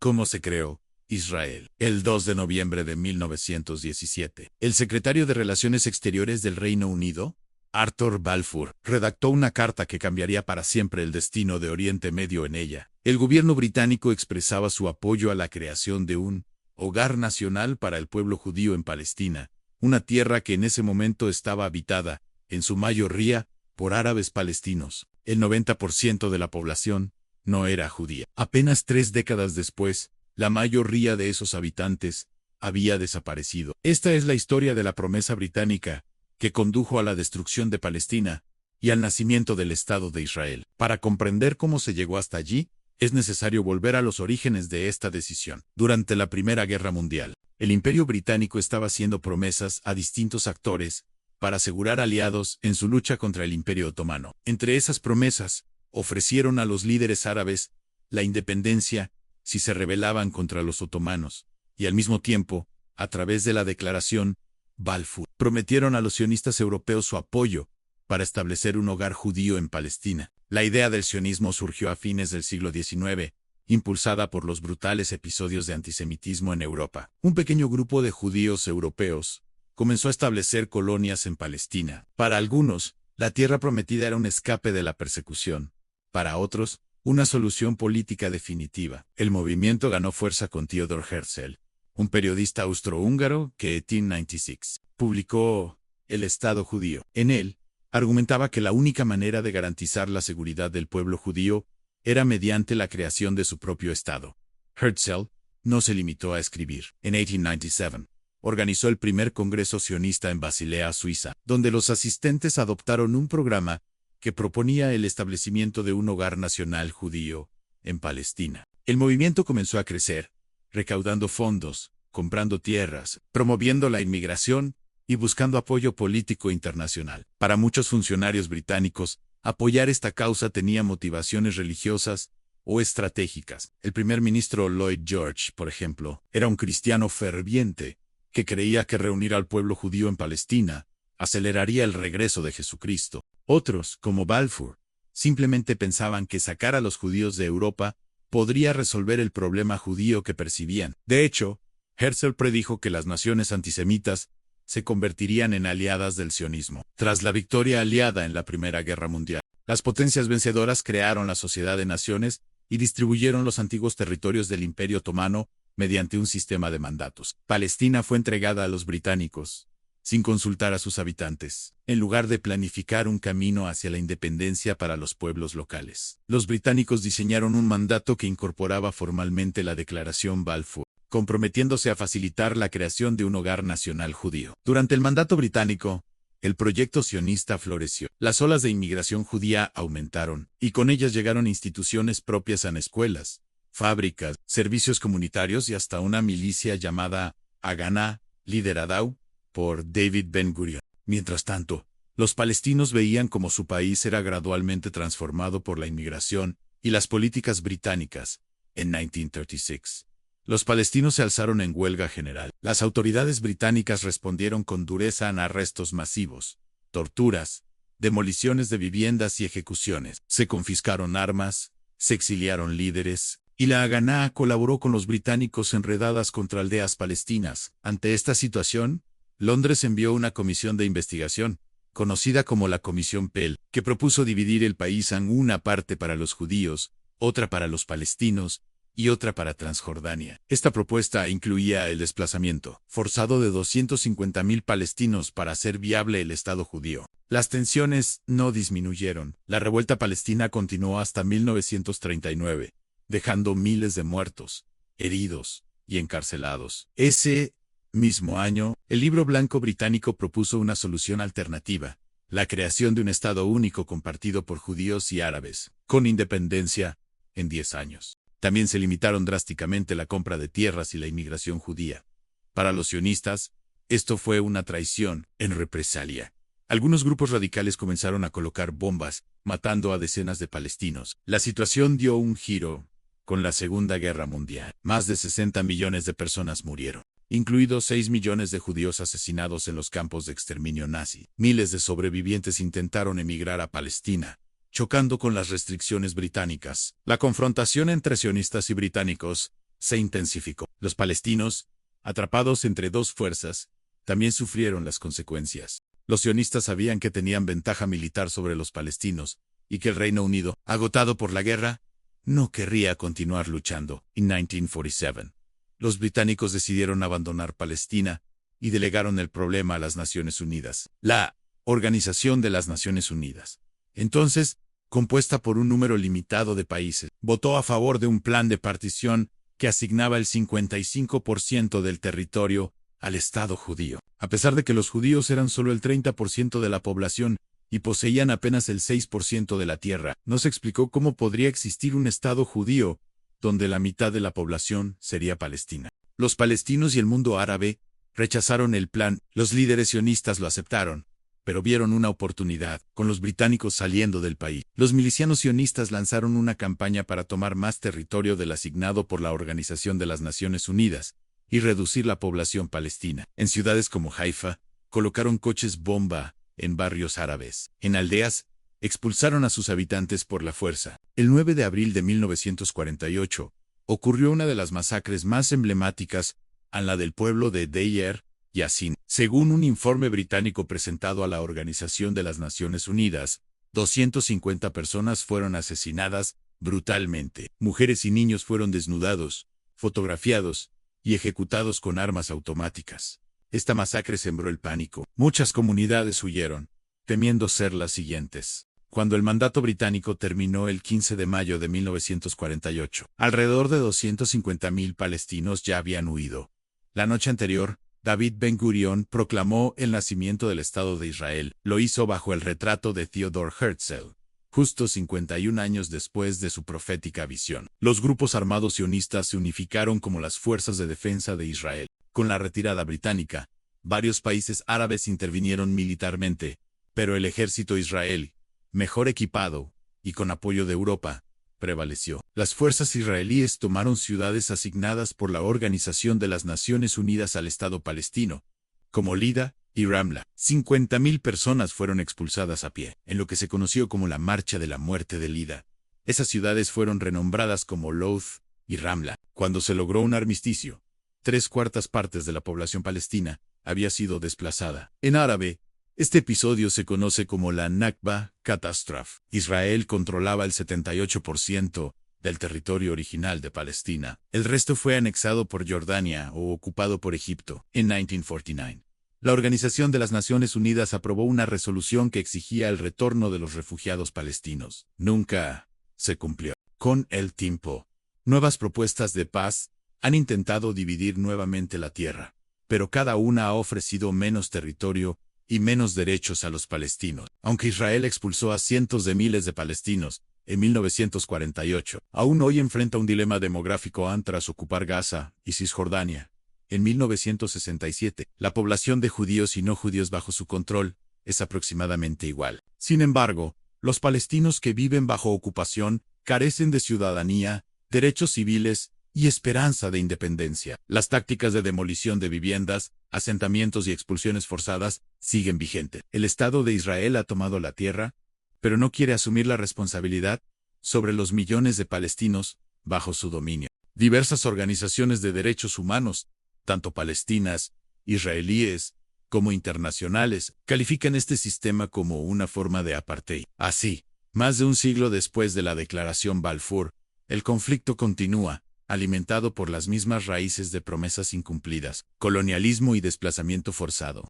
¿Cómo se creó Israel? El 2 de noviembre de 1917, el secretario de Relaciones Exteriores del Reino Unido, Arthur Balfour, redactó una carta que cambiaría para siempre el destino de Oriente Medio. En ella, el gobierno británico expresaba su apoyo a la creación de un hogar nacional para el pueblo judío en Palestina, una tierra que en ese momento estaba habitada, en su mayoría, por árabes palestinos. El 90% de la población no era judía. Apenas 3 décadas después, la mayoría de esos habitantes había desaparecido. Esta es la historia de la promesa británica que condujo a la destrucción de Palestina y al nacimiento del Estado de Israel. Para comprender cómo se llegó hasta allí, es necesario volver a los orígenes de esta decisión. Durante la Primera Guerra Mundial, el Imperio Británico estaba haciendo promesas a distintos actores para asegurar aliados en su lucha contra el Imperio Otomano. Entre esas promesas, ofrecieron a los líderes árabes la independencia si se rebelaban contra los otomanos, y al mismo tiempo, a través de la Declaración Balfour, prometieron a los sionistas europeos su apoyo para establecer un hogar judío en Palestina. La idea del sionismo surgió a fines del siglo XIX, impulsada por los brutales episodios de antisemitismo en Europa. Un pequeño grupo de judíos europeos comenzó a establecer colonias en Palestina. Para algunos, la tierra prometida era un escape de la persecución. Para otros, una solución política definitiva. El movimiento ganó fuerza con Theodor Herzl, un periodista austrohúngaro que en 1996 publicó El Estado Judío. En él, argumentaba que la única manera de garantizar la seguridad del pueblo judío era mediante la creación de su propio Estado. Herzl no se limitó a escribir. En 1897, organizó el primer congreso sionista en Basilea, Suiza, donde los asistentes adoptaron un programa que proponía el establecimiento de un hogar nacional judío en Palestina. El movimiento comenzó a crecer, recaudando fondos, comprando tierras, promoviendo la inmigración y buscando apoyo político internacional. Para muchos funcionarios británicos, apoyar esta causa tenía motivaciones religiosas o estratégicas. El primer ministro Lloyd George, por ejemplo, era un cristiano ferviente que creía que reunir al pueblo judío en Palestina aceleraría el regreso de Jesucristo. Otros, como Balfour, simplemente pensaban que sacar a los judíos de Europa podría resolver el problema judío que percibían. De hecho, Herzl predijo que las naciones antisemitas se convertirían en aliadas del sionismo. Tras la victoria aliada en la Primera Guerra Mundial, las potencias vencedoras crearon la Sociedad de Naciones y distribuyeron los antiguos territorios del Imperio Otomano mediante un sistema de mandatos. Palestina fue entregada a los británicos, sin consultar a sus habitantes, en lugar de planificar un camino hacia la independencia para los pueblos locales. Los británicos diseñaron un mandato que incorporaba formalmente la Declaración Balfour, comprometiéndose a facilitar la creación de un hogar nacional judío. Durante el mandato británico, el proyecto sionista floreció. Las olas de inmigración judía aumentaron, y con ellas llegaron instituciones propias en escuelas, fábricas, servicios comunitarios y hasta una milicia llamada Haganá, liderada por David Ben-Gurion. Mientras tanto, los palestinos veían cómo su país era gradualmente transformado por la inmigración y las políticas británicas. En 1936, los palestinos se alzaron en huelga general. Las autoridades británicas respondieron con dureza a arrestos masivos, torturas, demoliciones de viviendas y ejecuciones. Se confiscaron armas, se exiliaron líderes, y la Haganá colaboró con los británicos en redadas contra aldeas palestinas. Ante esta situación, Londres envió una comisión de investigación, conocida como la Comisión Pell, que propuso dividir el país en una parte para los judíos, otra para los palestinos y otra para Transjordania. Esta propuesta incluía el desplazamiento forzado de 250.000 palestinos para hacer viable el Estado judío. Las tensiones no disminuyeron. La revuelta palestina continuó hasta 1939, dejando miles de muertos, heridos y encarcelados. Ese mismo año, el Libro Blanco británico propuso una solución alternativa, la creación de un Estado único compartido por judíos y árabes, con independencia, en 10 años. También se limitaron drásticamente la compra de tierras y la inmigración judía. Para los sionistas, esto fue una traición. En represalia, algunos grupos radicales comenzaron a colocar bombas, matando a decenas de palestinos. La situación dio un giro con la Segunda Guerra Mundial. Más de 60 millones de personas murieron, incluidos 6 millones de judíos asesinados en los campos de exterminio nazi. Miles de sobrevivientes intentaron emigrar a Palestina, chocando con las restricciones británicas. La confrontación entre sionistas y británicos se intensificó. Los palestinos, atrapados entre dos fuerzas, también sufrieron las consecuencias. Los sionistas sabían que tenían ventaja militar sobre los palestinos y que el Reino Unido, agotado por la guerra, no querría continuar luchando. En 1947, los británicos decidieron abandonar Palestina y delegaron el problema a las Naciones Unidas. La Organización de las Naciones Unidas, entonces, compuesta por un número limitado de países, votó a favor de un plan de partición que asignaba el 55% del territorio al Estado judío. A pesar de que los judíos eran solo el 30% de la población y poseían apenas el 6% de la tierra, no se explicó cómo podría existir un Estado judío donde la mitad de la población sería palestina. Los palestinos y el mundo árabe rechazaron el plan. Los líderes sionistas lo aceptaron, pero vieron una oportunidad. Con los británicos saliendo del país, los milicianos sionistas lanzaron una campaña para tomar más territorio del asignado por la Organización de las Naciones Unidas y reducir la población palestina. En ciudades como Haifa, colocaron coches bomba en barrios árabes. En aldeas, expulsaron a sus habitantes por la fuerza. El 9 de abril de 1948, ocurrió una de las masacres más emblemáticas a la del pueblo de Deir Yassin. Según un informe británico presentado a la Organización de las Naciones Unidas, 250 personas fueron asesinadas brutalmente. Mujeres y niños fueron desnudados, fotografiados y ejecutados con armas automáticas. Esta masacre sembró el pánico. Muchas comunidades huyeron, temiendo ser las siguientes. Cuando el mandato británico terminó el 15 de mayo de 1948, alrededor de 250.000 palestinos ya habían huido. La noche anterior, David Ben-Gurión proclamó el nacimiento del Estado de Israel. Lo hizo bajo el retrato de Theodor Herzl, justo 51 años después de su profética visión. Los grupos armados sionistas se unificaron como las Fuerzas de Defensa de Israel. Con la retirada británica, varios países árabes intervinieron militarmente, pero el ejército israelí, mejor equipado y con apoyo de Europa, prevaleció. Las fuerzas israelíes tomaron ciudades asignadas por la Organización de las Naciones Unidas al Estado palestino, como Lida y Ramla. 50.000 personas fueron expulsadas a pie, en lo que se conoció como la Marcha de la Muerte de Lida. Esas ciudades fueron renombradas como Lod y Ramla. Cuando se logró un armisticio, 3/4 partes de la población palestina había sido desplazada. En árabe, este episodio se conoce como la Nakba Catastrophe. Israel controlaba el 78% del territorio original de Palestina. El resto fue anexado por Jordania o ocupado por Egipto. En 1949, la Organización de las Naciones Unidas aprobó una resolución que exigía el retorno de los refugiados palestinos. Nunca se cumplió. Con el tiempo, nuevas propuestas de paz han intentado dividir nuevamente la tierra, pero cada una ha ofrecido menos territorio y menos derechos a los palestinos. Aunque Israel expulsó a cientos de miles de palestinos en 1948, aún hoy enfrenta un dilema demográfico tras ocupar Gaza y Cisjordania. En 1967, la población de judíos y no judíos bajo su control es aproximadamente igual. Sin embargo, los palestinos que viven bajo ocupación carecen de ciudadanía, derechos civiles y esperanza de independencia. Las tácticas de demolición de viviendas, asentamientos y expulsiones forzadas siguen vigentes. El Estado de Israel ha tomado la tierra, pero no quiere asumir la responsabilidad sobre los millones de palestinos bajo su dominio. Diversas organizaciones de derechos humanos, tanto palestinas, israelíes, como internacionales, califican este sistema como una forma de apartheid. Así, más de un siglo después de la Declaración Balfour, el conflicto continúa, alimentado por las mismas raíces de promesas incumplidas, colonialismo y desplazamiento forzado.